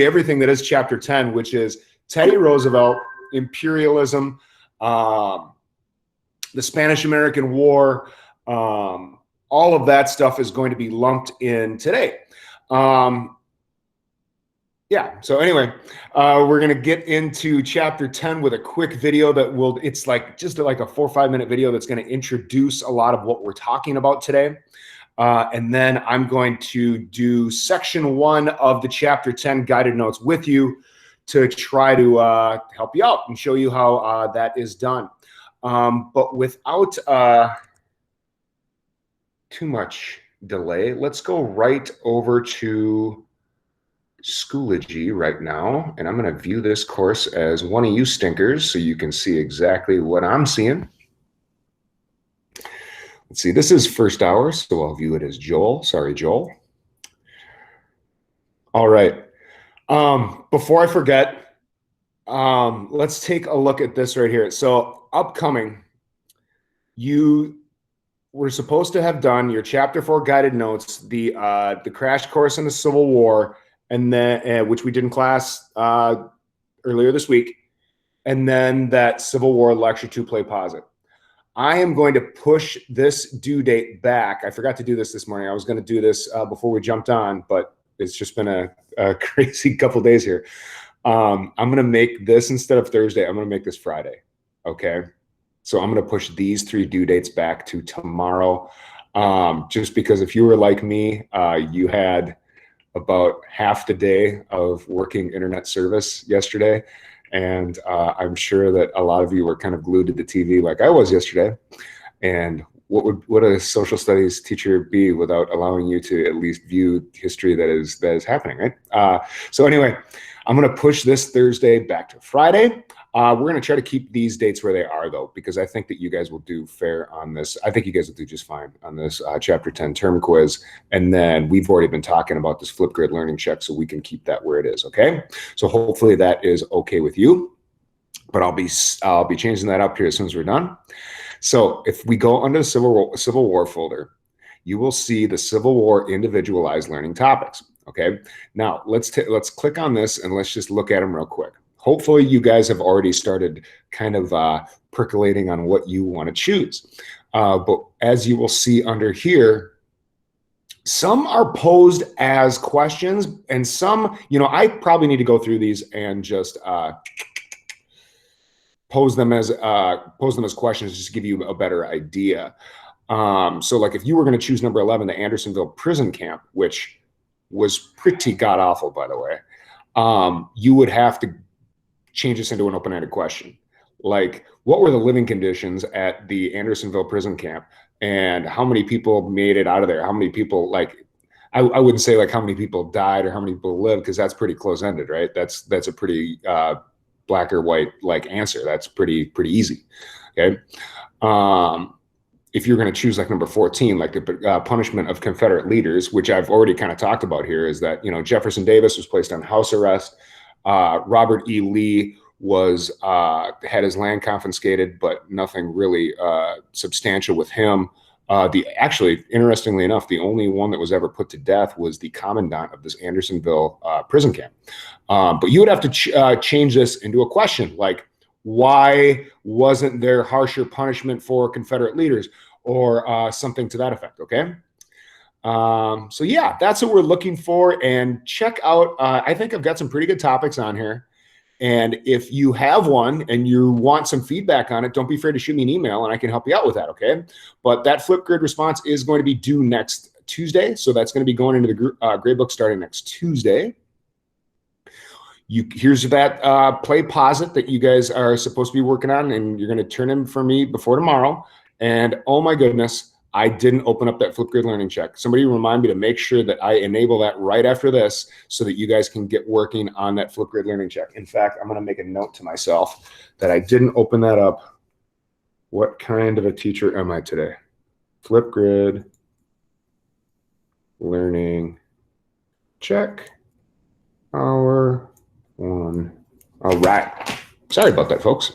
everything that is chapter 10, which is Teddy Roosevelt, imperialism, the Spanish-American War, all of that stuff is going to be lumped in today. Yeah, so anyway, we're going to get into chapter 10 with a quick video that will, it's like just like a 4 or 5 minute video that's going to introduce a lot of what we're talking about today. And then I'm going to do section 1 of the chapter 10 guided notes with you to try to help you out and show you how that is done. But without too much delay, let's go right over to Schoology right now, and I'm going to view this course as one of you stinkers so you can see exactly what I'm seeing. Let's see, this is first hour, so I'll view it as Joel. Sorry, Joel. All right. Before I forget, let's take a look at this right here. So upcoming, you were supposed to have done your chapter 4 guided notes, the crash course in the Civil War, and then which we did in class earlier this week, and then that Civil War lecture 2 play pause it. I am going to push this due date back. I forgot to do this morning. I was going to do this before we jumped on, but it's just been a crazy couple days here. I'm going to make this, instead of Thursday, I'm going to make this Friday. Okay. So I'm going to push these 3 due dates back to tomorrow. Just because if you were like me, you had about half the day of working internet service yesterday. And I'm sure that a lot of you were kind of glued to the TV like I was yesterday. And what would a social studies teacher be without allowing you to at least view history that is happening, right? So anyway, I'm going to push this Thursday back to Friday. We're going to try to keep these dates where they are, though, because I think that you guys will do fair on this. I think you guys will do just fine on this chapter 10 term quiz. And then we've already been talking about this Flipgrid learning check, so we can keep that where it is. Okay. So hopefully that is okay with you, but I'll be changing that up here as soon as we're done. So if we go under the Civil War folder, you will see the Civil War individualized learning topics. Okay. Now let's click on this and let's just look at them real quick. Hopefully you guys have already started kind of percolating on what you want to choose. But as you will see under here, some are posed as questions, and some, I probably need to go through these and just pose them as questions just to give you a better idea. So like if you were going to choose number 11, the Andersonville prison camp, which was pretty god awful, by the way, you would have to change this into an open-ended question. Like, what were the living conditions at the Andersonville prison camp, and how many people made it out of there? How many people, like, I wouldn't say like how many people died or how many people lived, because that's pretty close-ended, right? That's a pretty black or white like answer. That's pretty easy. Okay. If you're going to choose like number 14, like the punishment of Confederate leaders, which I've already kind of talked about here, is that, Jefferson Davis was placed on house arrest. Robert E. Lee had his land confiscated, but nothing really substantial with him. Actually, interestingly enough, the only one that was ever put to death was the commandant of this Andersonville prison camp. But you would have to change this into a question like, why wasn't there harsher punishment for Confederate leaders, or something to that effect? Okay. So yeah, that's what we're looking for. And check out, I think I've got some pretty good topics on here. And if you have one and you want some feedback on it, don't be afraid to shoot me an email and I can help you out with that. Okay. But that Flipgrid response is going to be due next Tuesday. So that's going to be going into the gradebook starting next Tuesday. Here's that play posit that you guys are supposed to be working on, and you're going to turn in for me before tomorrow. And oh my goodness, I didn't open up that Flipgrid learning check. Somebody remind me to make sure that I enable that right after this so that you guys can get working on that Flipgrid learning check. In fact, I'm going to make a note to myself that I didn't open that up. What kind of a teacher am I today? Flipgrid learning check. Hour 1. All right. Sorry about that, folks.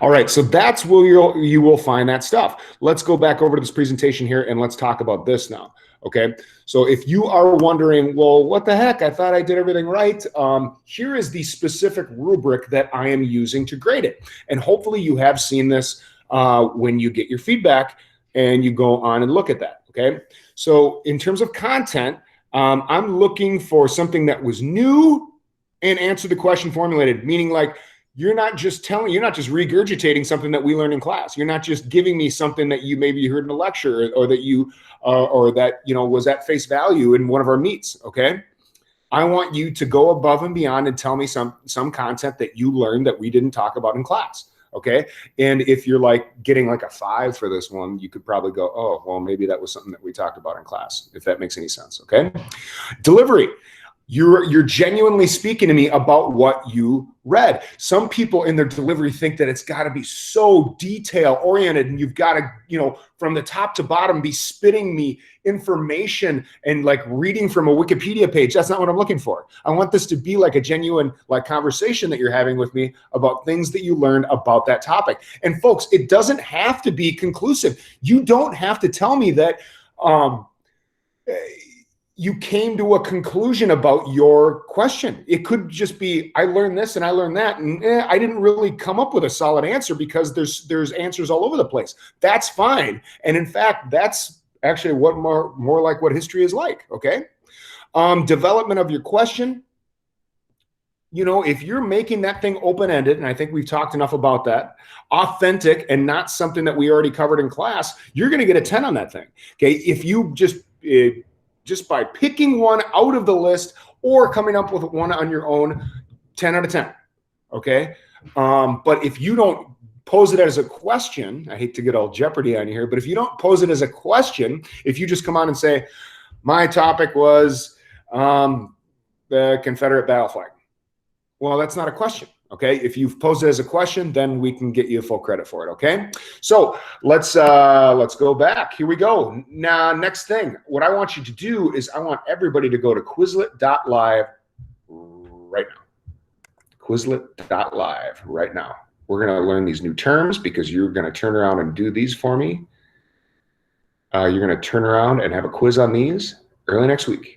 All right, so that's where you will find that stuff. Let's go back over to this presentation here and let's talk about this now. Okay, so if you are wondering, well, what the heck? I thought I did everything right. Here is the specific rubric that I am using to grade it. And hopefully you have seen this when you get your feedback and you go on and look at that. Okay, so in terms of content, I'm looking for something that was new and answer the question formulated, meaning like, you're not just regurgitating something that we learned in class. You're not just giving me something that you maybe heard in a lecture or that you was at face value in one of our meets. Okay, I want you to go above and beyond and tell me some content that you learned that we didn't talk about in class. Okay, and if you're like getting like a 5 for this one, you could probably go, oh, well, maybe that was something that we talked about in class, if that makes any sense. Okay, delivery. You're genuinely speaking to me about what you read. Some people in their delivery think that it's got to be so detail oriented and you've got to, from the top to bottom, be spitting me information and like reading from a Wikipedia page. That's not what I'm looking for. I want this to be like a genuine like conversation that you're having with me about things that you learned about that topic. And folks, it doesn't have to be conclusive. You don't have to tell me that, you came to a conclusion about your question. It could just be, I learned this and I learned that, and I didn't really come up with a solid answer because there's answers all over the place. That's fine. And in fact, that's actually what more like what history is like. Okay. Development of your question. If you're making that thing open-ended, and I think we've talked enough about that, authentic and not something that we already covered in class, you're going to get a 10 on that thing. Okay. If you just by picking one out of the list or coming up with one on your own, 10 out of 10. Okay. But if you don't pose it as a question, I hate to get all Jeopardy on you here, but if you don't pose it as a question, if you just come on and say, my topic was the Confederate battle flag. Well, that's not a question. Okay. If you've posed it as a question, then we can get you full credit for it. Okay. So let's go back. Here we go. Now, next thing, what I want you to do is I want everybody to go to Quizlet.live right now. Quizlet.live right now. We're going to learn these new terms because you're going to turn around and do these for me. You're going to turn around and have a quiz on these early next week.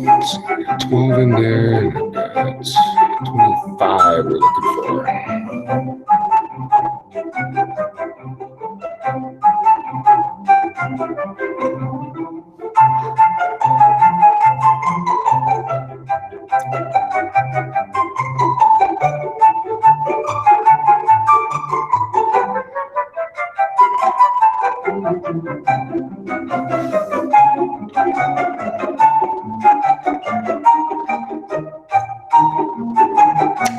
Let's see, 12 in there, and I've got 25 we're looking for.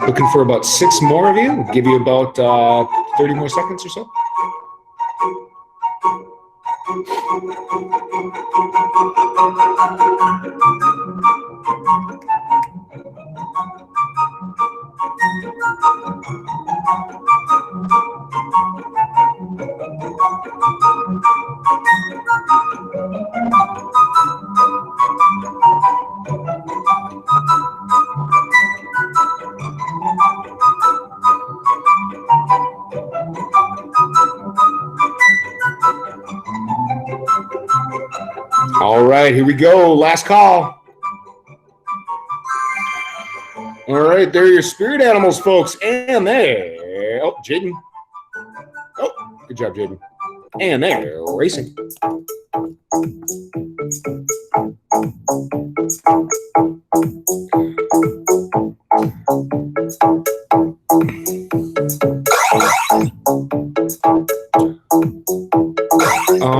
Looking for about 6 more of you. Give you about 30 more seconds or so. All right, here we go. Last call. All right, there are your spirit animals, folks. And there. Oh, Jaden. Oh, good job, Jaden. And they're racing.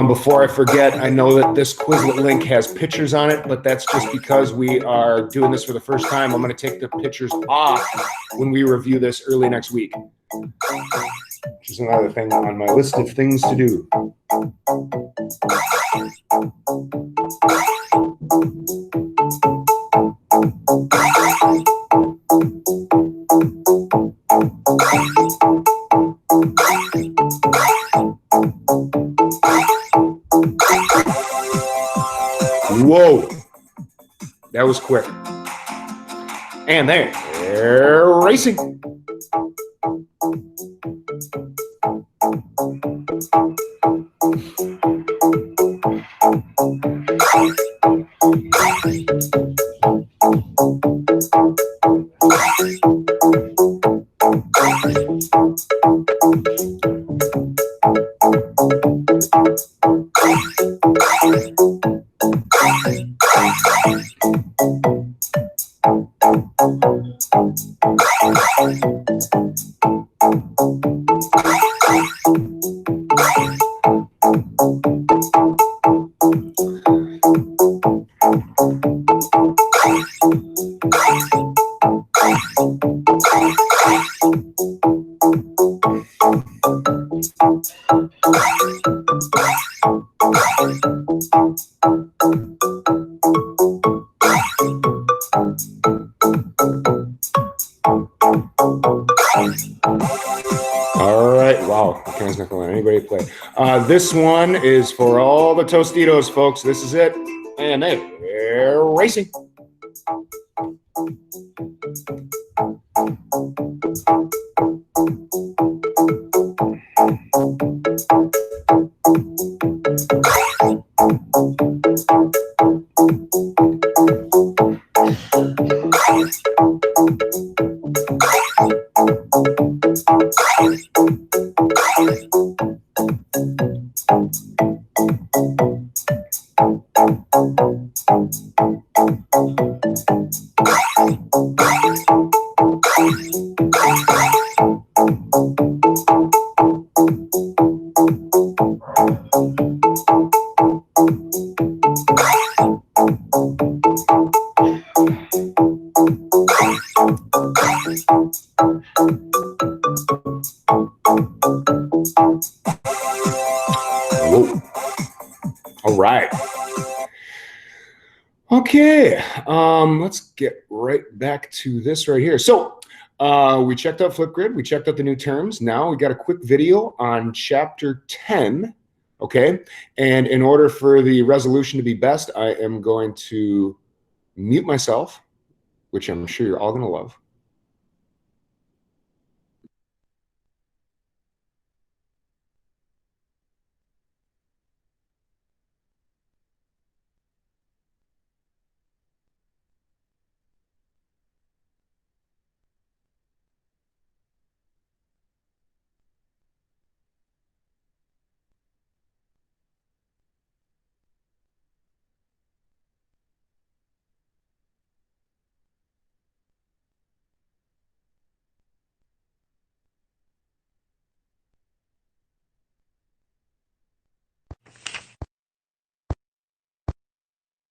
Before I forget, I know that this Quizlet link has pictures on it, but that's just because we are doing this for the first time. I'm going to take the pictures off when we review this early next week, which is another thing on my list of things to do. was quick. And they're racing. All right, wow, the camera's not going to let anybody play. This one is for all the Tostitos, folks. This is it. And they're racing. Whoa. All right. Okay, let's get right back to this right here. So we checked out Flipgrid, we checked out the new terms. Now we got a quick video on chapter 10, okay? And in order for the resolution to be best, I am going to mute myself, which I'm sure you're all gonna love.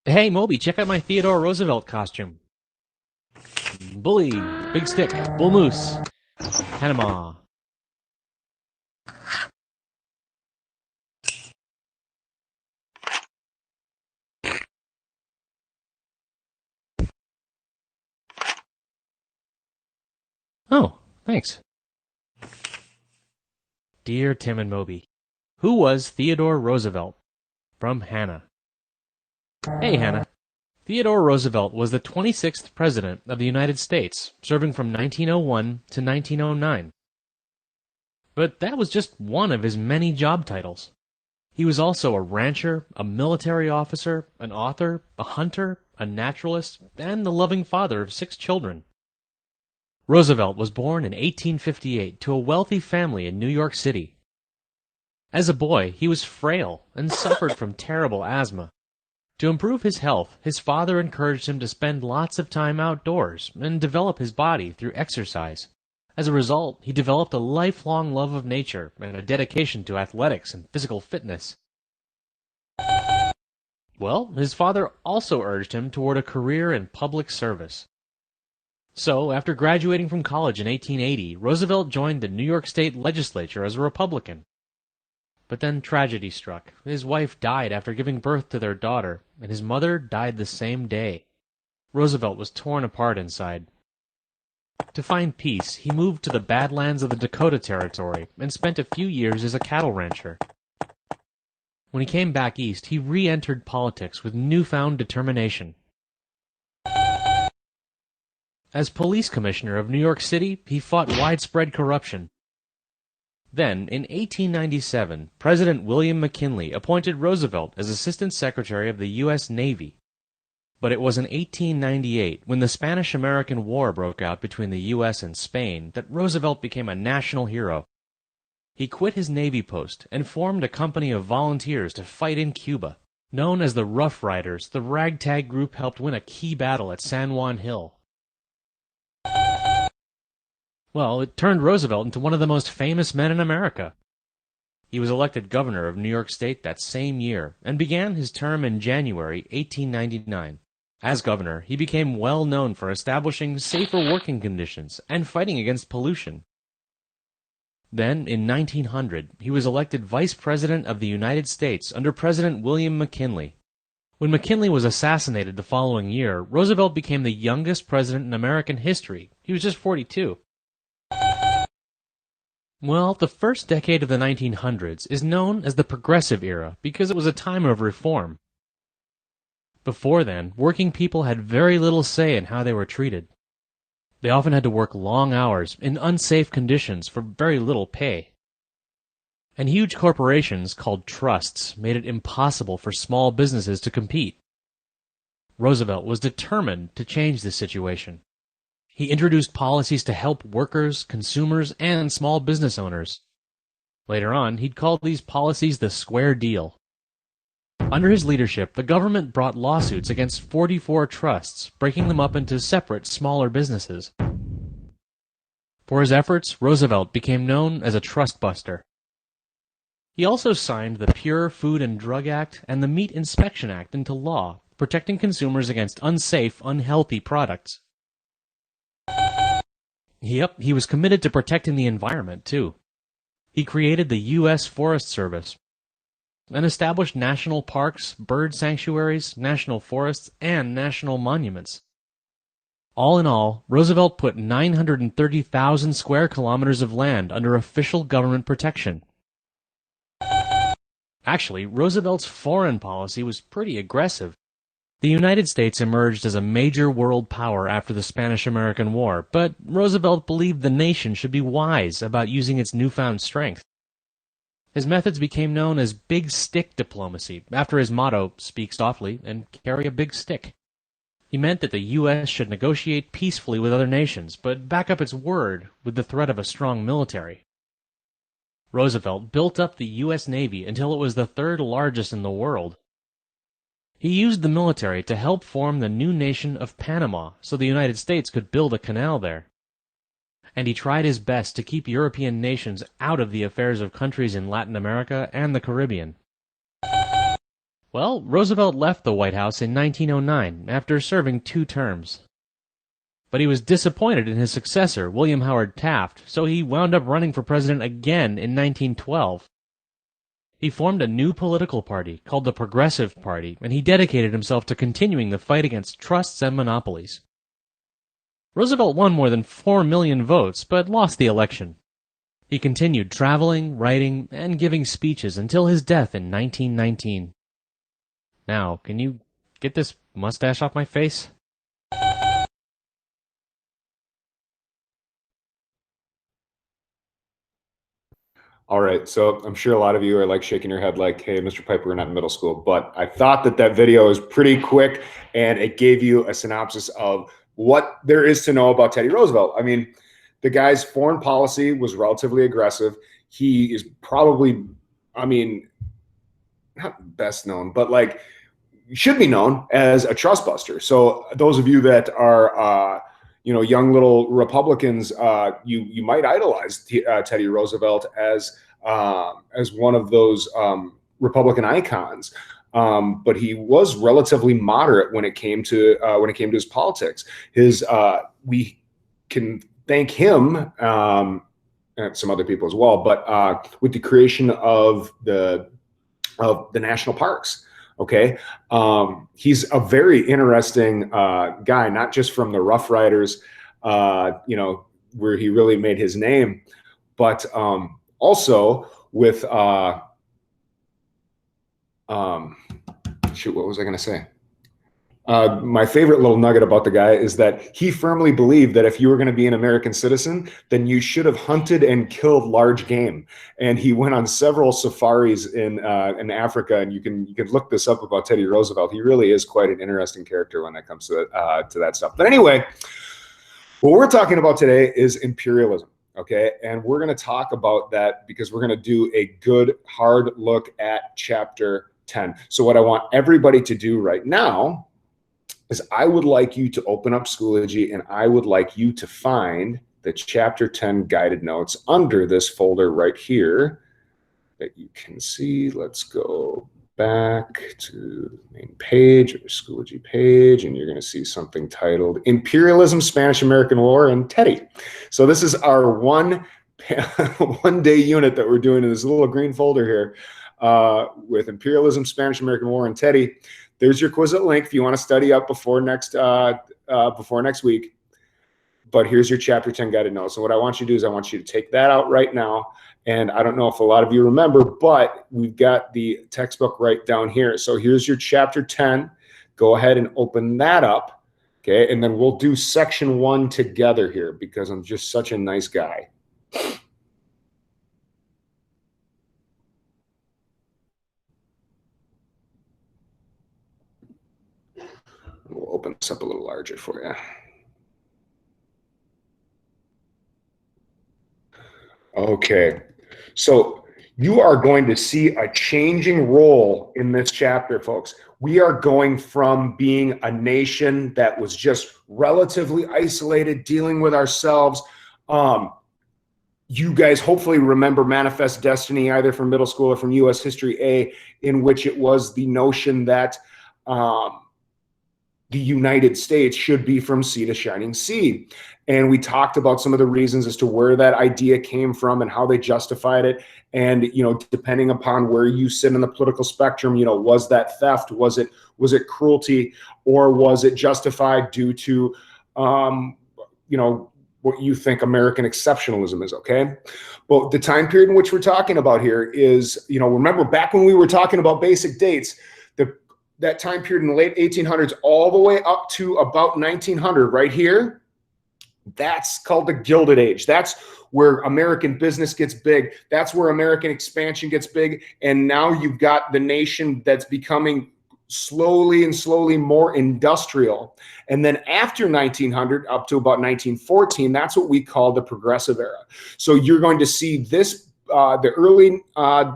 Hey, Moby, check out my Theodore Roosevelt costume. Bully, big stick, bull moose, Panama. Oh, thanks. Dear Tim and Moby, who was Theodore Roosevelt? From Hannah. Hey, Hannah. Theodore Roosevelt was the 26th President of the United States, serving from 1901 to 1909. But that was just one of his many job titles. He was also a rancher, a military officer, an author, a hunter, a naturalist, and the loving father of 6 children. Roosevelt was born in 1858 to a wealthy family in New York City. As a boy, he was frail and suffered from terrible asthma. To improve his health, his father encouraged him to spend lots of time outdoors and develop his body through exercise. As a result, he developed a lifelong love of nature and a dedication to athletics and physical fitness. Well, his father also urged him toward a career in public service. So, after graduating from college in 1880, Roosevelt joined the New York State Legislature as a Republican. But then tragedy struck. His wife died after giving birth to their daughter, and his mother died the same day. Roosevelt was torn apart inside. To find peace, he moved to the Badlands of the Dakota Territory and spent a few years as a cattle rancher. When he came back east, he re-entered politics with newfound determination. As police commissioner of New York City, he fought widespread corruption. Then, in 1897, President William McKinley appointed Roosevelt as Assistant Secretary of the U.S. Navy. But it was in 1898, when the Spanish-American War broke out between the U.S. and Spain, that Roosevelt became a national hero. He quit his Navy post and formed a company of volunteers to fight in Cuba. Known as the Rough Riders, the ragtag group helped win a key battle at San Juan Hill. Well, it turned Roosevelt into one of the most famous men in America. He was elected governor of New York State that same year and began his term in January 1899. As governor, he became well known for establishing safer working conditions and fighting against pollution. Then, in 1900, he was elected Vice President of the United States under President William McKinley. When McKinley was assassinated the following year, Roosevelt became the youngest president in American history. He was just 42. Well, the first decade of the 1900s is known as the Progressive Era because it was a time of reform. Before then, working people had very little say in how they were treated. They often had to work long hours in unsafe conditions for very little pay. And huge corporations called trusts made it impossible for small businesses to compete. Roosevelt was determined to change this situation. He introduced policies to help workers, consumers, and small business owners. Later on, he'd called these policies the Square Deal. Under his leadership, the government brought lawsuits against 44 trusts, breaking them up into separate, smaller businesses. For his efforts, Roosevelt became known as a trust buster. He also signed the Pure Food and Drug Act and the Meat Inspection Act into law, protecting consumers against unsafe, unhealthy products. Yep, he was committed to protecting the environment, too. He created the U.S. Forest Service and established national parks, bird sanctuaries, national forests, and national monuments. All in all, Roosevelt put 930,000 square kilometers of land under official government protection. Actually, Roosevelt's foreign policy was pretty aggressive. The United States emerged as a major world power after the Spanish-American War, but Roosevelt believed the nation should be wise about using its newfound strength. His methods became known as big stick diplomacy, after his motto, speak softly and carry a big stick. He meant that the U.S. should negotiate peacefully with other nations, but back up its word with the threat of a strong military. Roosevelt built up the U.S. Navy until it was the third largest in the world. He used the military to help form the new nation of Panama so the United States could build a canal there. And he tried his best to keep European nations out of the affairs of countries in Latin America and the Caribbean. Well, Roosevelt left the White House in 1909 after serving 2 terms. But he was disappointed in his successor, William Howard Taft, so he wound up running for president again in 1912. He formed a new political party called the Progressive Party, and he dedicated himself to continuing the fight against trusts and monopolies. Roosevelt won more than 4 million votes, but lost the election. He continued traveling, writing, and giving speeches until his death in 1919. Now, can you get this mustache off my face? All right, so I'm sure a lot of you are like shaking your head like, hey, Mr. Piper, we're not in middle school. But I thought that that video was pretty quick and it gave you a synopsis of what there is to know about Teddy Roosevelt. I mean, the guy's foreign policy was relatively aggressive. He is probably, I mean, not best known, but like should be known as a trust buster. So those of you that are, young little Republicans, you might idolize Teddy Roosevelt as one of those Republican icons. But he was relatively moderate when it came to his politics. We can thank him and some other people as well, but with the creation of the national parks. Okay. He's a very interesting guy, not just from the Rough Riders, where he really made his name, but also with, shoot, what was I going to say? My favorite little nugget about the guy is that he firmly believed that if you were going to be an American citizen, then you should have hunted and killed large game. And he went on several safaris in Africa, and you can look this up about Teddy Roosevelt. He really is quite an interesting character when it comes to that stuff. But anyway, what we're talking about today is imperialism. Okay, and we're going to talk about that because we're going to do a good hard look at chapter 10. So what I want everybody to do right now is I would like you to open up Schoology, and I would like you to find the chapter 10 guided notes under this folder right here that you can see. Let's go back to the main page or the Schoology page, and you're going to see something titled Imperialism, Spanish-American War, and Teddy. So this is our one day unit that we're doing in this little green folder here with Imperialism, Spanish-American War, and Teddy. There's your Quizlet link if you want to study up before next week. But here's your chapter 10 guided notes. And what I want you to do is I want you to take that out right now. And I don't know if a lot of you remember, but we've got the textbook right down here. So here's your chapter 10. Go ahead and open that up. Okay. And then we'll do section 1 together here because I'm just such a nice guy. We'll open this up a little larger for you. Okay, so you are going to see a changing role in this chapter, folks. We are going from being a nation that was just relatively isolated, dealing with ourselves. You guys hopefully remember Manifest Destiny, either from middle school or from U.S. History A, in which it was the notion that the United States should be from sea to shining sea. And we talked about some of the reasons as to where that idea came from and how they justified it. And, you know, depending upon where you sit in the political spectrum, you know, was that theft? Was it cruelty? Or was it justified due to, you know, what you think American exceptionalism is, okay? But the time period in which we're talking about here is, you know, remember back when we were talking about basic dates, that time period in the late 1800s all the way up to about 1900 right here, that's called the Gilded Age. That's where American business gets big. That's where American expansion gets big. And now you've got the nation that's becoming slowly more industrial. And then after 1900 up to about 1914, that's what we call the Progressive Era. So you're going to see this the early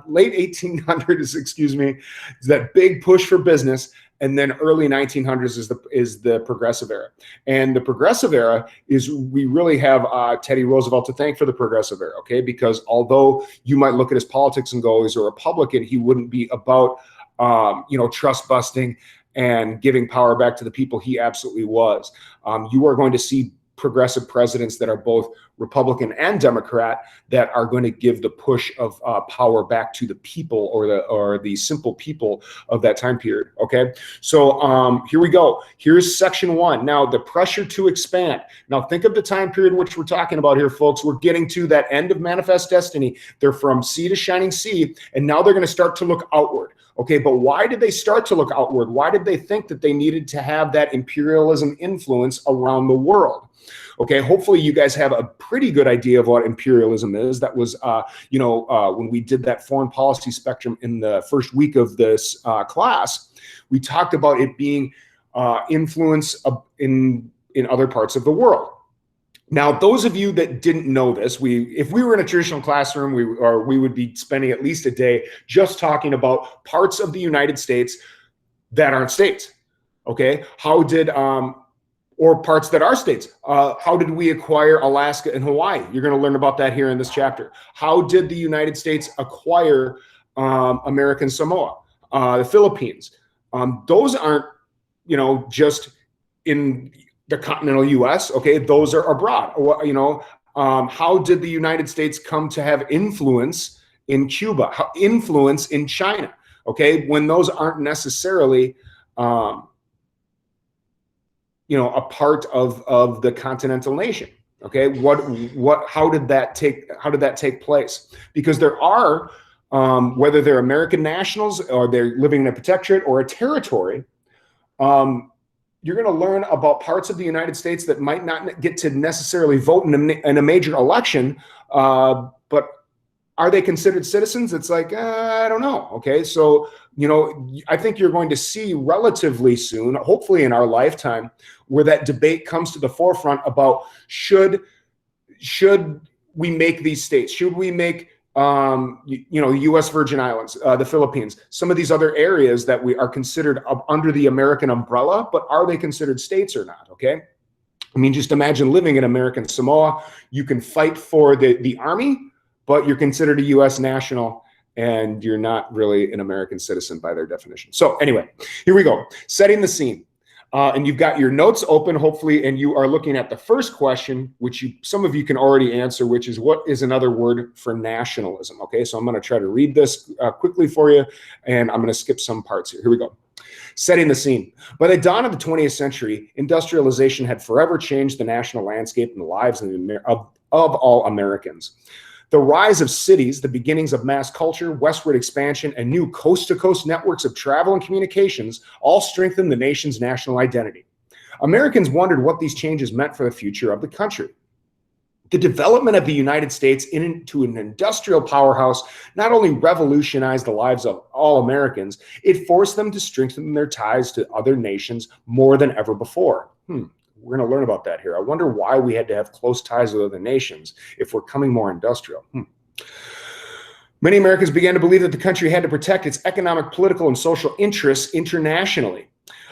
late 1800s, excuse me, is that big push for business, and then early 1900s is the Progressive Era. And the Progressive Era is, we really have Teddy Roosevelt to thank for the Progressive Era, okay? Because although you might look at his politics and go, he's a Republican, he wouldn't be about you know, trust busting and giving power back to the people. He absolutely was. You are going to see progressive presidents that are both Republican and Democrat that are going to give the push of power back to the people or the simple people of that time period. Okay, so here we go. Here's section 1. Now, the pressure to expand. Now, think of the time period which we're talking about here, folks. We're getting to that end of Manifest Destiny. They're from sea to shining sea, and now they're going to start to look outward. Okay, but why did they start to look outward? Why did they think that they needed to have that imperialism influence around the world? Okay, hopefully you guys have a pretty good idea of what imperialism is. That was, you know, when we did that foreign policy spectrum in the first week of this class, we talked about it being influence in other parts of the world. Now, those of you that didn't know this, if we were in a traditional classroom, we would be spending at least a day just talking about parts of the United States that aren't states. Okay, how did or parts that are states. How did we acquire Alaska and Hawaii? You're going to learn about that here in this chapter. How did the United States acquire American Samoa, the Philippines? Those aren't, you know, just in the continental U.S. Okay, those are abroad. You know, how did the United States come to have influence in Cuba? Influence in China? Okay, when those aren't necessarily you know, a part of the continental nation. Okay, how did that take place? Because there are, whether they're American nationals or they're living in a protectorate or a territory, You're going to learn about parts of the United States that might not get to necessarily vote in a major election, but are they considered citizens? It's like, I don't know. Okay. So, I think you're going to see relatively soon, hopefully in our lifetime, where that debate comes to the forefront about should we make these states? Should we make the U.S. Virgin Islands, the Philippines, some of these other areas that we are considered under the American umbrella, but are they considered states or not? Okay. I mean, just imagine living in American Samoa. You can fight for the army, but you're considered a U.S. national and you're not really an American citizen by their definition. So anyway, here we go. Setting the scene. And you've got your notes open, hopefully, and you are looking at the first question, which some of you can already answer, which is, what is another word for nationalism? Okay, so I'm going to try to read this quickly for you, and I'm going to skip some parts here. Here we go. Setting the scene. By the dawn of the 20th century, industrialization had forever changed the national landscape and the lives of all Americans. The rise of cities, the beginnings of mass culture, westward expansion, and new coast-to-coast networks of travel and communications all strengthened the nation's national identity. Americans wondered what these changes meant for the future of the country. The development of the United States into an industrial powerhouse not only revolutionized the lives of all Americans, it forced them to strengthen their ties to other nations more than ever before. We're going to learn about that here. I wonder why we had to have close ties with other nations if we're coming more industrial. Many Americans began to believe that the country had to protect its economic, political, and social interests internationally.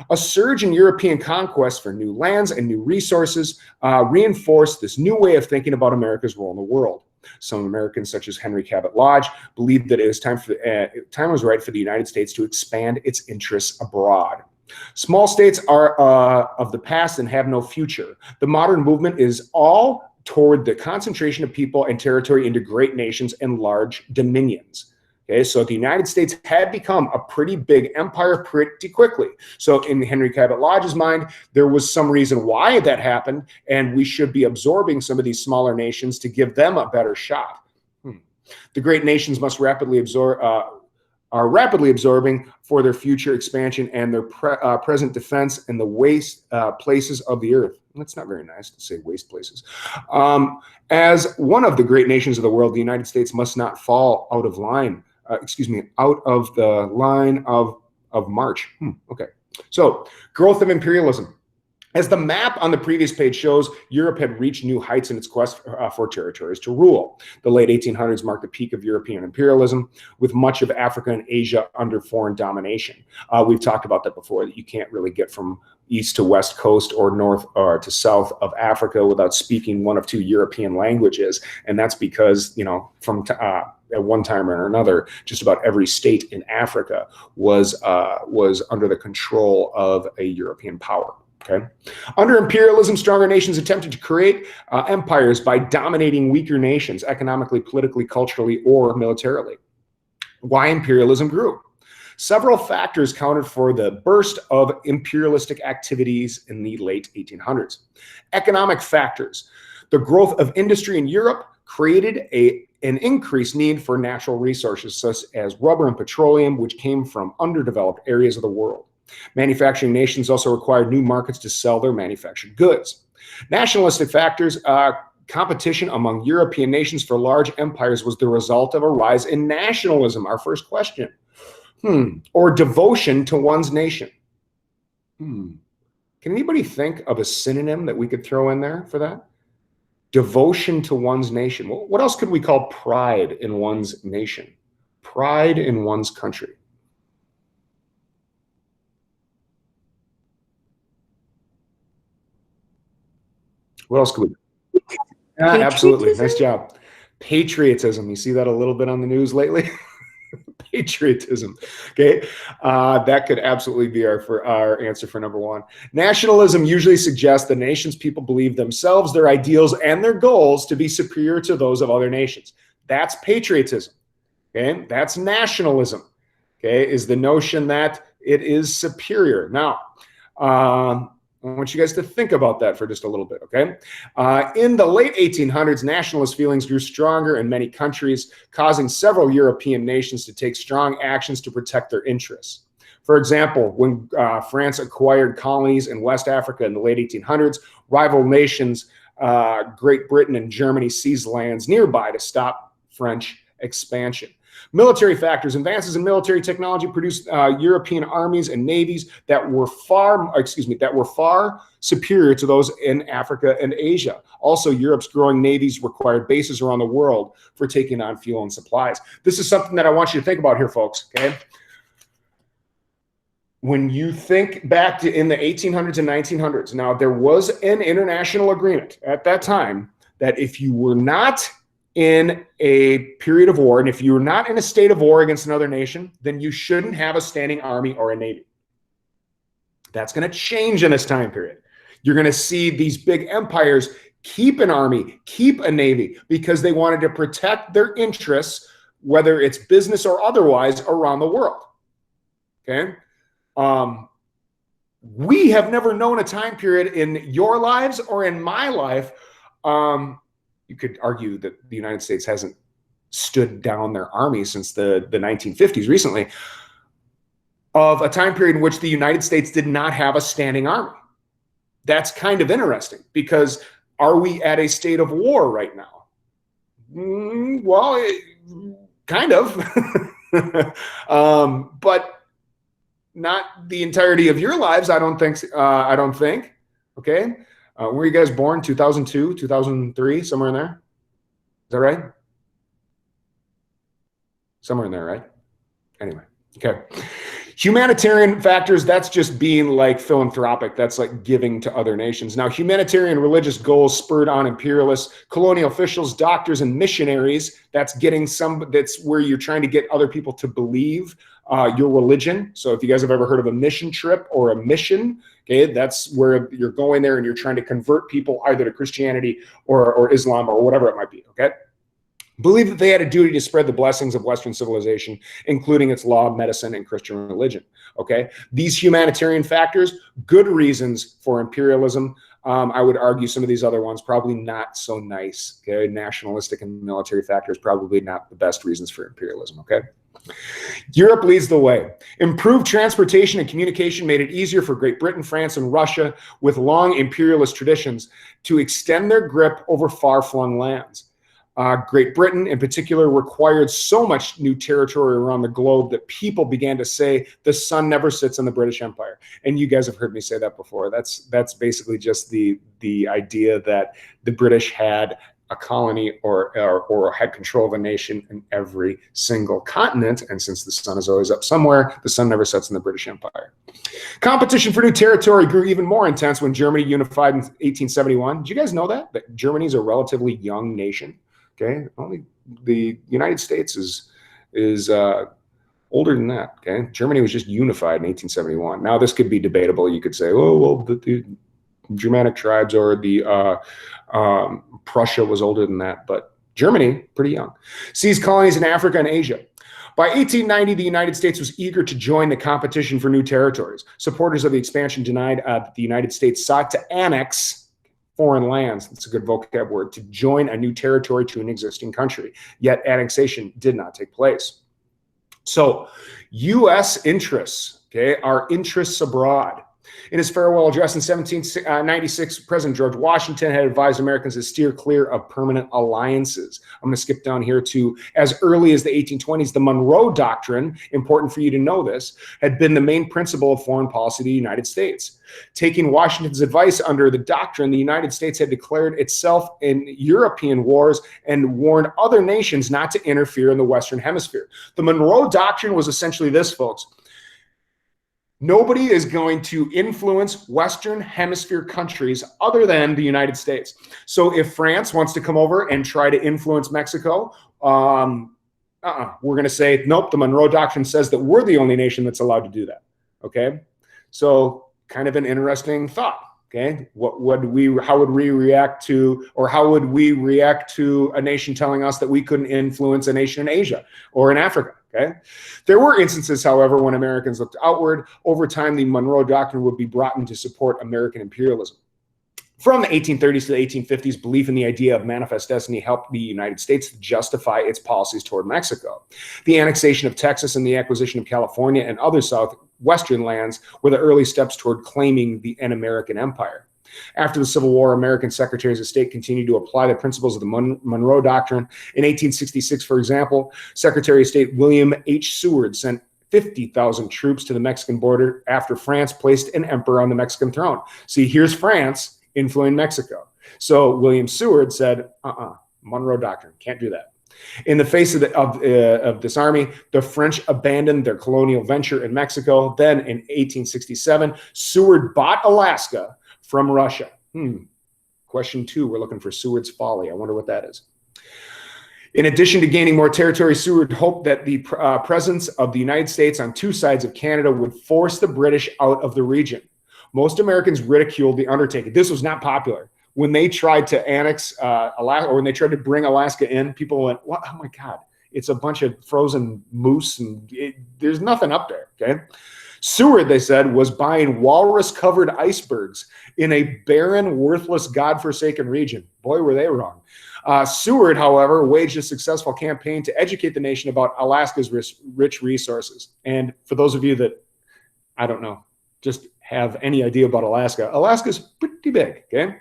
A surge in European conquest for new lands and new resources reinforced this new way of thinking about America's role in the world. Some Americans, such as Henry Cabot Lodge, believed that it was time was right for the United States to expand its interests abroad. Small states are of the past and have no future. The modern movement is all toward the concentration of people and territory into great nations and large dominions. Okay, so the United States had become a pretty big empire pretty quickly. So in Henry Cabot Lodge's mind, there was some reason why that happened, and we should be absorbing some of these smaller nations to give them a better shot. The great nations must are rapidly absorbing for their future expansion and their present defense and the waste places of the earth. That's not very nice to say, waste places. As one of the great nations of the world, the United States must not fall out of line. Out of the line of march. Okay. So, growth of imperialism. As the map on the previous page shows, Europe had reached new heights in its quest for territories to rule. The late 1800s marked the peak of European imperialism, with much of Africa and Asia under foreign domination. We've talked about that before, that you can't really get from east to west coast or north or to south of Africa without speaking one of two European languages. And that's because, from at one time or another, just about every state in Africa was under the control of a European power. Okay. Under imperialism, stronger nations attempted to create empires by dominating weaker nations economically, politically, culturally, or militarily. Why imperialism grew? Several factors counted for the burst of imperialistic activities in the late 1800s. Economic factors. The growth of industry in Europe created an increased need for natural resources such as rubber and petroleum, which came from underdeveloped areas of the world. Manufacturing nations also required new markets to sell their manufactured goods. Nationalistic factors, competition among European nations for large empires was the result of a rise in nationalism. Our first question. Or devotion to one's nation. Can anybody think of a synonym that we could throw in there for that? Devotion to one's nation. Well, what else could we call pride in one's nation? Pride in one's country. What else could we? Yeah, absolutely. Nice job. Patriotism. You see that a little bit on the news lately? Patriotism. Okay. That could absolutely be our answer for number one. Nationalism usually suggests the nation's people believe themselves, their ideals, and their goals to be superior to those of other nations. That's patriotism. Okay. That's nationalism. Okay. Is the notion that it is superior. Now, I want you guys to think about that for just a little bit, okay? In the late 1800s, nationalist feelings grew stronger in many countries, causing several European nations to take strong actions to protect their interests. For example, when France acquired colonies in West Africa in the late 1800s, rival nations, Great Britain and Germany, seized lands nearby to stop French expansion. Military factors. Advances in military technology produced European armies and navies that were far superior to those in Africa and Asia. Also, Europe's growing navies required bases around the world for taking on fuel and supplies. This is something that I want you to think about here, folks, okay? When you think back to in the 1800s and 1900s, now there was an international agreement at that time that if you were not in a period of war, and if you're not in a state of war against another nation, then you shouldn't have a standing army or a navy. That's going to change in this time period. You're going to see these big empires keep an army, keep a navy, because they wanted to protect their interests, whether it's business or otherwise, around the world. Okay? We have never known a time period in your lives or in my life. You could argue that the United States hasn't stood down their army since the 1950s recently, of a time period in which the United States did not have a standing army. That's kind of interesting, because are we at a state of war right now? Well, kind of, but not the entirety of your lives. I don't think. Okay. Were you guys born 2002, 2003, somewhere in there? Is that right? Somewhere in there, right? Anyway, okay. Humanitarian factors, that's just being like philanthropic. That's like giving to other nations. Now, humanitarian religious goals spurred on imperialists, colonial officials, doctors, and missionaries. That's where you're trying to get other people to believe your religion. So if you guys have ever heard of a mission trip or a mission, okay, that's where you're going there and you're trying to convert people either to Christianity or Islam or whatever it might be, okay? Believed that they had a duty to spread the blessings of Western civilization, including its law, medicine, and Christian religion, okay? These humanitarian factors, good reasons for imperialism. I would argue some of these other ones, probably not so nice, okay? Nationalistic and military factors, probably not the best reasons for imperialism, okay? Europe leads the way. Improved transportation and communication made it easier for Great Britain, France, and Russia, with long imperialist traditions, to extend their grip over far-flung lands. Great Britain, in particular, required so much new territory around the globe that people began to say the sun never sits in the British Empire. And you guys have heard me say that before. That's basically just the idea that the British had a colony or had control of a nation in every single continent. And since the sun is always up somewhere, the sun never sets in the British Empire. Competition for new territory grew even more intense when Germany unified in 1871. Did you guys know that Germany is a relatively young nation? Okay, only the United States is older than that. Okay, Germany was just unified in 1871. Now this could be debatable. You could say, oh well, the Germanic tribes or the Prussia was older than that, but Germany, pretty young. Seized colonies in Africa and Asia. By 1890, the United States was eager to join the competition for new territories. Supporters of the expansion denied that the United States sought to annex foreign lands, that's a good vocab word, to join a new territory to an existing country. Yet annexation did not take place. So U.S. interests, okay, are interests abroad. In his farewell address in 1796, President George Washington had advised Americans to steer clear of permanent alliances. I'm going to skip down here to as early as the 1820s. The Monroe Doctrine, important for you to know this, had been the main principle of foreign policy of the United States. Taking Washington's advice under the doctrine, the United States had declared itself in European wars and warned other nations not to interfere in the Western Hemisphere. The Monroe Doctrine was essentially this, folks. Nobody is going to influence Western Hemisphere countries other than the United States. So if France wants to come over and try to influence Mexico, we're going to say, nope, the Monroe Doctrine says that we're the only nation that's allowed to do that. Okay? So kind of an interesting thought. Okay? How would we react to a nation telling us that we couldn't influence a nation in Asia or in Africa? Okay. There were instances, however, when Americans looked outward. Over time, the Monroe Doctrine would be brought in to support American imperialism. From the 1830s to the 1850s, belief in the idea of manifest destiny helped the United States justify its policies toward Mexico. The annexation of Texas and the acquisition of California and other South Western lands were the early steps toward claiming an American empire. After the Civil War, American secretaries of state continued to apply the principles of the Monroe Doctrine. In 1866, for example, Secretary of State William H. Seward sent 50,000 troops to the Mexican border after France placed an emperor on the Mexican throne. See, here's France influencing Mexico. So William Seward said, Monroe Doctrine, can't do that. In the face of this army, the French abandoned their colonial venture in Mexico. Then in 1867, Seward bought Alaska from Russia. Question 2, we're looking for Seward's folly. I wonder what that is. In addition to gaining more territory, Seward hoped that the presence of the United States on two sides of Canada would force the British out of the region. Most Americans ridiculed the undertaking. This was not popular. When they tried to annex Alaska, or when they tried to bring Alaska in, people went, "What? Oh my God, it's a bunch of frozen moose, and there's nothing up there." Okay. Seward, they said, was buying walrus-covered icebergs in a barren, worthless, godforsaken region. Boy, were they wrong. Seward, however, waged a successful campaign to educate the nation about Alaska's rich resources. And for those of you that, I don't know, just have any idea about Alaska, Alaska's pretty big, okay?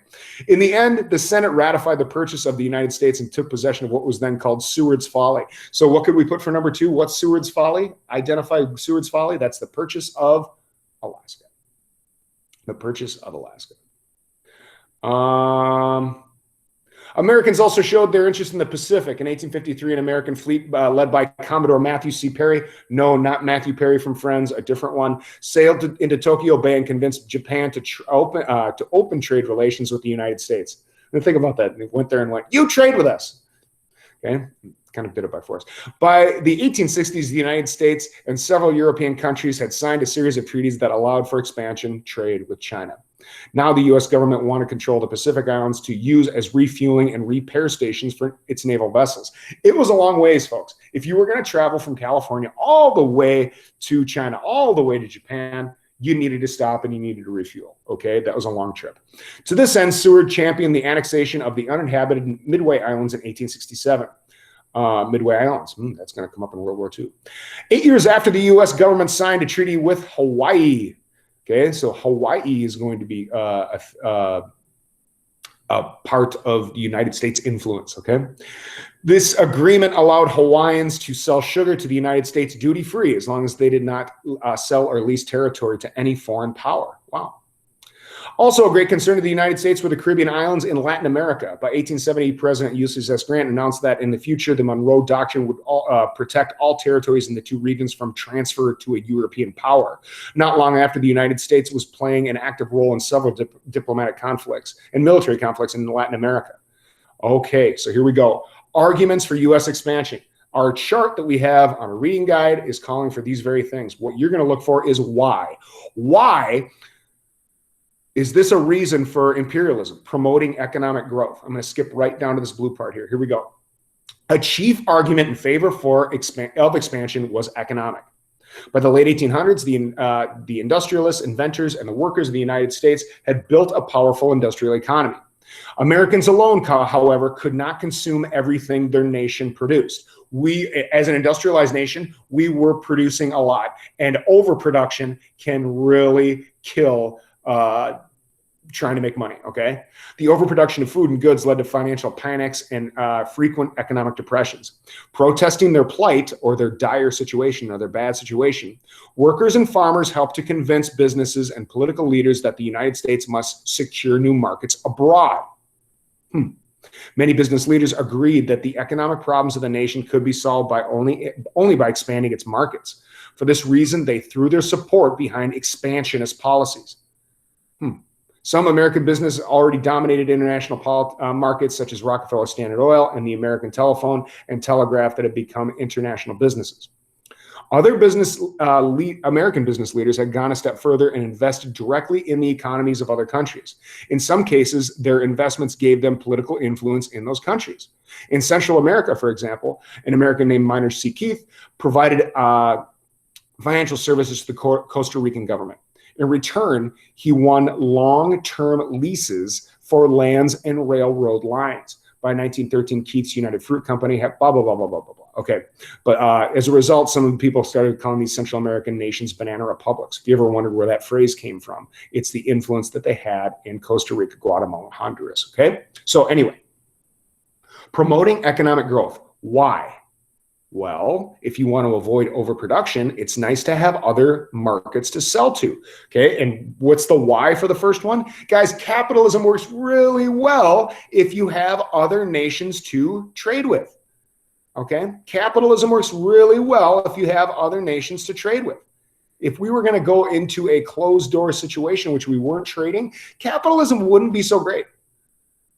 In the end, the Senate ratified the purchase of the United States and took possession of what was then called Seward's Folly. So what could we put for number 2? What's Seward's Folly? Identify Seward's Folly. That's the purchase of Alaska. The purchase of Alaska. Americans also showed their interest in the Pacific. In 1853, an American fleet led by Commodore Matthew C. Perry, no, not Matthew Perry from Friends, a different one, sailed into Tokyo Bay and convinced Japan to open trade relations with the United States. And think about that. They went there and went, "You trade with us." Okay, kind of did it by force. By the 1860s, the United States and several European countries had signed a series of treaties that allowed for expansion trade with China. Now the U.S. government wanted to control the Pacific Islands to use as refueling and repair stations for its naval vessels. It was a long ways, folks. If you were going to travel from California all the way to China, all the way to Japan, you needed to stop and you needed to refuel. Okay, that was a long trip. To this end, Seward championed the annexation of the uninhabited Midway Islands in 1867. Midway Islands, that's going to come up in World War II. 8 years after the U.S. government signed a treaty with Hawaii. Okay, so Hawaii is going to be a part of the United States influence, okay? This agreement allowed Hawaiians to sell sugar to the United States duty-free as long as they did not sell or lease territory to any foreign power. Wow. Also a great concern of the United States were the Caribbean islands in Latin America. By 1870, President Ulysses S. Grant announced that in the future, the Monroe Doctrine would protect all territories in the two regions from transfer to a European power. Not long after, the United States was playing an active role in several diplomatic conflicts and military conflicts in Latin America. Okay, so here we go. Arguments for U.S. expansion. Our chart that we have on a reading guide is calling for these very things. What you're going to look for is why. Why is this a reason for imperialism, promoting economic growth? I'm going to skip right down to this blue part here. Here we go. A chief argument in favor of expansion was economic. By the late 1800s, the industrialists, inventors, and the workers of the United States had built a powerful industrial economy. Americans alone, however, could not consume everything their nation produced. We, as an industrialized nation, we were producing a lot, and overproduction can really kill trying to make money, okay? The overproduction of food and goods led to financial panics and frequent economic depressions. Protesting their plight or their dire situation or their bad situation, workers and farmers helped to convince businesses and political leaders that the United States must secure new markets abroad. Many business leaders agreed that the economic problems of the nation could be solved by only by expanding its markets. For this reason, they threw their support behind expansionist policies. Some American business already dominated international markets, such as Rockefeller Standard Oil and the American Telephone and Telegraph, that have become international businesses. Other American business leaders had gone a step further and invested directly in the economies of other countries. In some cases, their investments gave them political influence in those countries. In Central America, for example, an American named Minor C. Keith provided financial services to the Costa Rican government. In return, he won long-term leases for lands and railroad lines. By 1913, Keith's United Fruit Company had blah, blah, blah, blah, blah, blah, blah. Okay. But as a result, some of the people started calling these Central American nations banana republics. If you ever wondered where that phrase came from, it's the influence that they had in Costa Rica, Guatemala, Honduras. Okay. So anyway, promoting economic growth. Why? Well, if you want to avoid overproduction, it's nice to have other markets to sell to. Okay. And what's the why for the first one? Guys, capitalism works really well if you have other nations to trade with. Okay. Capitalism works really well if you have other nations to trade with. If we were going to go into a closed door situation, which we weren't trading, capitalism wouldn't be so great.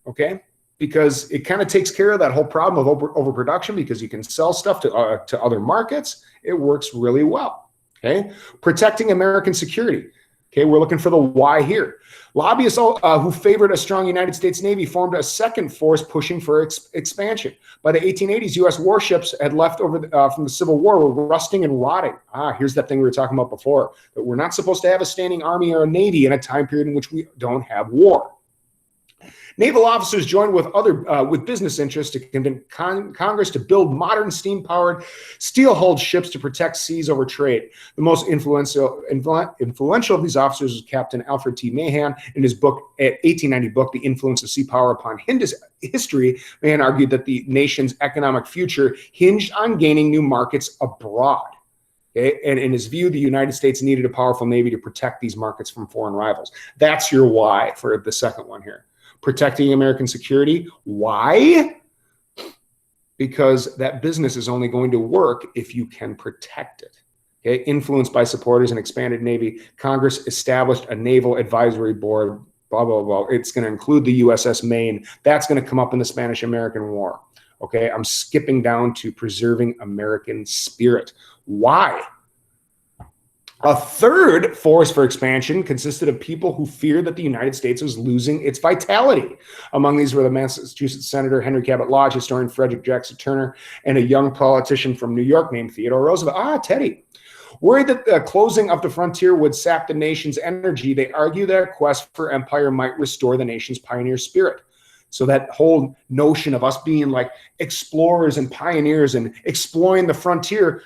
Okay. Because it kind of takes care of that whole problem of overproduction, because you can sell stuff to other markets. It works really well. Okay. Protecting American security. Okay. We're looking for the why here. Lobbyists who favored a strong United States Navy formed a second force pushing for expansion. By the 1880s, U.S. warships had left over from the Civil War were rusting and rotting. Here's that thing we were talking about before, that we're not supposed to have a standing army or a navy in a time period in which we don't have war. Naval officers joined with business interests to convince Congress to build modern steam-powered, steel-hulled ships to protect seas over trade. The most influential of these officers was Captain Alfred T. Mahan. In his book, 1890 book, The Influence of Sea Power Upon History, Mahan argued that the nation's economic future hinged on gaining new markets abroad. Okay? And in his view, the United States needed a powerful navy to protect these markets from foreign rivals. That's your why for the second one here. Protecting American security. Why? Because that business is only going to work if you can protect it. Okay. Influenced by supporters and expanded Navy, Congress established a Naval Advisory Board, blah, blah, blah. It's going to include the USS Maine. That's going to come up in the Spanish-American War. Okay. I'm skipping down to preserving American spirit. Why? A third force for expansion consisted of people who feared that the United States was losing its vitality. Among these were the Massachusetts Senator Henry Cabot Lodge, historian Frederick Jackson Turner, and a young politician from New York named Theodore Roosevelt. Teddy. Worried that the closing of the frontier would sap the nation's energy, they argued that a quest for empire might restore the nation's pioneer spirit. So that whole notion of us being like explorers and pioneers and exploring the frontier,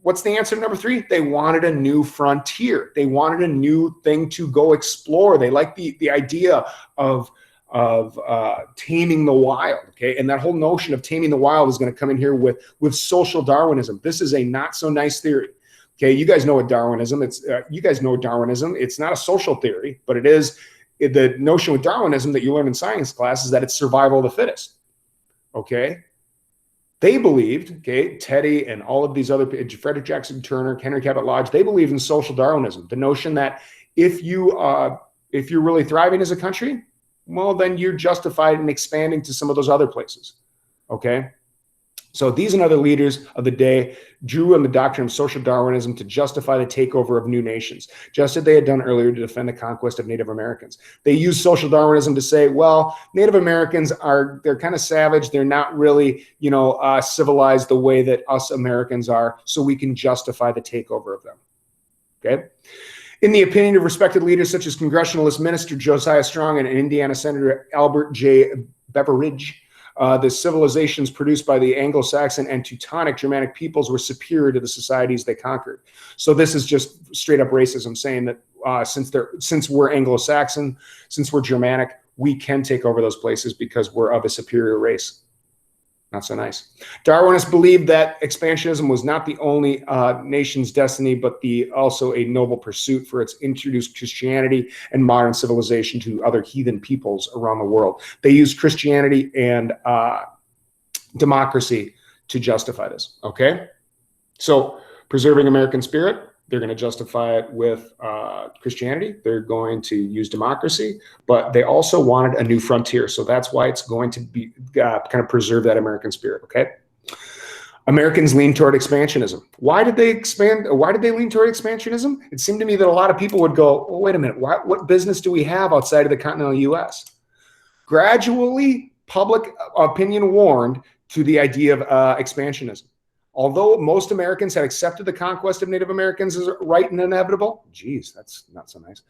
what's the answer to number 3? They wanted a new frontier. They wanted a new thing to go explore. They liked the idea of taming the wild. Okay. And that whole notion of taming the wild is going to come in here with social Darwinism. This is a not so nice theory. Okay. You guys know what Darwinism, you guys know Darwinism. It's not a social theory, but it is the notion with Darwinism that you learn in science class is that it's survival of the fittest. Okay. They believed, okay, Teddy and all of these other, Frederick Jackson Turner, Henry Cabot Lodge, they believed in social Darwinism, the notion that if you're really thriving as a country, well, then you're justified in expanding to some of those other places, okay? So these and other leaders of the day drew on the doctrine of social Darwinism to justify the takeover of new nations, just as they had done earlier to defend the conquest of Native Americans. They used social Darwinism to say, well, Native Americans they're kind of savage. They're not really, civilized the way that us Americans are, so we can justify the takeover of them, okay? In the opinion of respected leaders such as Congressionalist Minister Josiah Strong and Indiana Senator Albert J. Beveridge, the civilizations produced by the Anglo-Saxon and Teutonic Germanic peoples were superior to the societies they conquered. So this is just straight up racism, saying that since we're Anglo-Saxon, since we're Germanic, we can take over those places because we're of a superior race. Not so nice. Darwinists believed that expansionism was not the only nation's destiny, but also a noble pursuit, for its introduced Christianity and modern civilization to other heathen peoples around the world. They used Christianity and democracy to justify this, okay? So preserving American spirit, they're going to justify it with Christianity. They're going to use democracy, but they also wanted a new frontier. So that's why it's going to be kind of preserve that American spirit. Okay. Americans lean toward expansionism. Why did they expand? Why did they lean toward expansionism? It seemed to me that a lot of people would go, well, wait a minute, what business do we have outside of the continental US? Gradually, public opinion warmed to the idea of expansionism. Although most Americans had accepted the conquest of Native Americans as right and inevitable, geez, that's not so nice,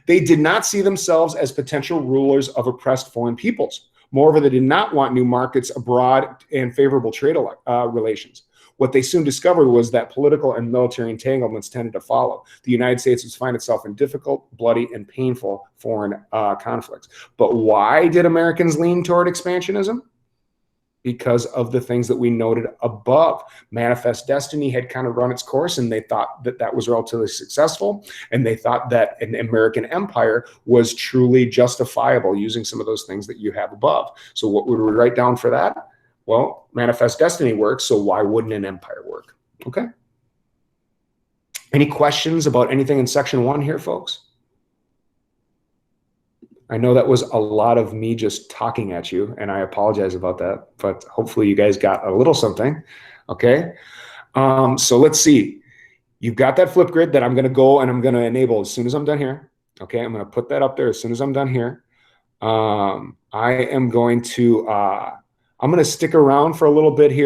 they did not see themselves as potential rulers of oppressed foreign peoples. Moreover, they did not want new markets abroad and favorable trade relations. What they soon discovered was that political and military entanglements tended to follow. The United States would find itself in difficult, bloody, and painful foreign conflicts. But why did Americans lean toward expansionism? Because of the things that we noted above. Manifest Destiny had kind of run its course, and they thought that that was relatively successful, and they thought that an American empire was truly justifiable using some of those things that you have above. So what would we write down for that? Well, Manifest Destiny works, so why wouldn't an empire work? Okay. Any questions about anything in section 1 here, folks? I know that was a lot of me just talking at you, and I apologize about that, but hopefully you guys got a little something, okay? So let's see. You've got that flip grid that I'm going to go and I'm going to enable as soon as I'm done here, okay? I'm going to put that up there as soon as I'm done here. I am going to, I'm going to stick around for a little bit here.